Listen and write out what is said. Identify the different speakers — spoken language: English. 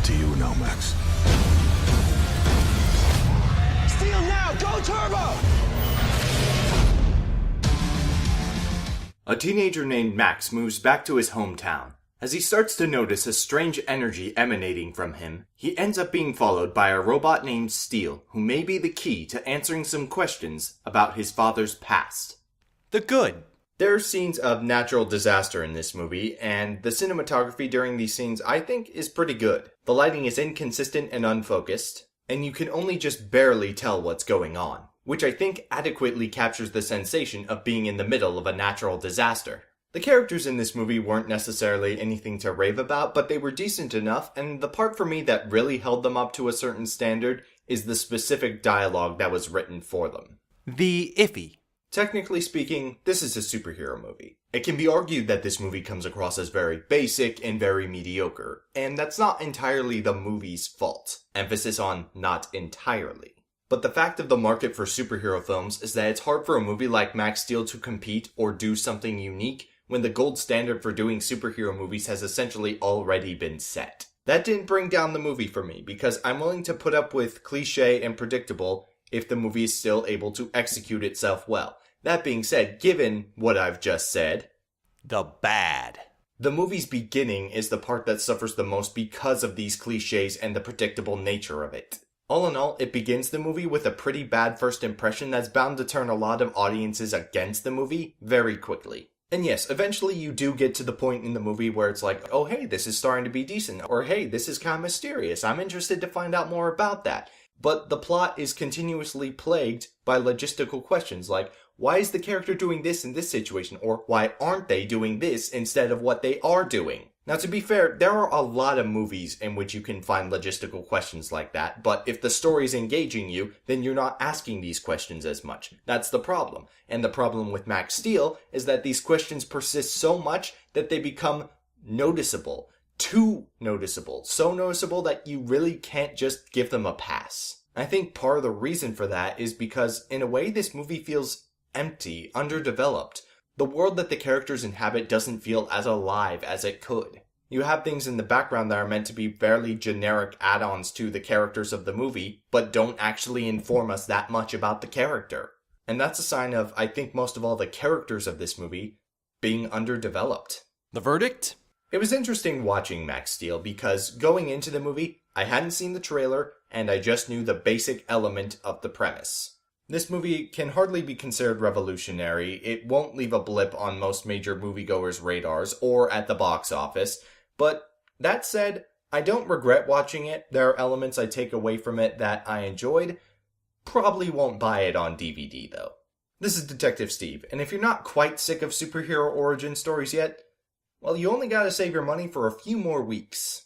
Speaker 1: up to you now, Max.
Speaker 2: Steel now! Go turbo!
Speaker 3: A teenager named Max moves back to his hometown. As he starts to notice a strange energy emanating from him, he ends up being followed by a robot named Steel, who may be the key to answering some questions about his father's past.
Speaker 4: The good.
Speaker 3: There are scenes of natural disaster in this movie, and the cinematography during these scenes I think is pretty good. The lighting is inconsistent and unfocused, and you can only just barely tell what's going on, which I think adequately captures the sensation of being in the middle of a natural disaster. The characters in this movie weren't necessarily anything to rave about, but they were decent enough, and the part for me that really held them up to a certain standard is the specific dialogue that was written for them.
Speaker 4: The iffy.
Speaker 3: Technically speaking, this is a superhero movie. It can be argued that this movie comes across as very basic and very mediocre, and that's not entirely the movie's fault. Emphasis on not entirely. But the fact of the market for superhero films is that it's hard for a movie like Max Steel to compete or do something unique when the gold standard for doing superhero movies has essentially already been set. That didn't bring down the movie for me, because I'm willing to put up with cliche and predictable if the movie is still able to execute itself well. That being said, given what I've just said,
Speaker 4: The bad.
Speaker 3: the movie's beginning is the part that suffers the most because of these cliches and the predictable nature of it. All in all, it begins the movie with a pretty bad first impression that's bound to turn a lot of audiences against the movie very quickly. And yes, eventually you do get to the point in the movie where it's like, oh hey, this is starting to be decent, or hey, this is kind of mysterious, I'm interested to find out more about that. But the plot is continuously plagued by logistical questions like, why is the character doing this in this situation? Or why aren't they doing this instead of what they are doing? Now to be fair, there are a lot of movies in which you can find logistical questions like that, but if the story's engaging you, then you're not asking these questions as much. That's the problem. And the problem with Max Steel is that these questions persist so much that they become noticeable. Too noticeable. So noticeable that you really can't just give them a pass. I think part of the reason for that is because, in a way, this movie feels empty, underdeveloped. The world that the characters inhabit doesn't feel as alive as it could. You have things in the background that are meant to be fairly generic add-ons to the characters of the movie, but don't actually inform us that much about the character. And that's a sign of, I think most of all, the characters of this movie being underdeveloped.
Speaker 4: The verdict?
Speaker 3: It was interesting watching Max Steel because going into the movie, I hadn't seen the trailer and I just knew the basic element of the premise. This movie can hardly be considered revolutionary. It won't leave a blip on most major moviegoers' radars or at the box office. But that said, I don't regret watching it. There are elements I take away from it that I enjoyed. Probably won't buy it on DVD though. This is Detective Steve, and if you're not quite sick of superhero origin stories yet, well, you only gotta save your money for a few more weeks.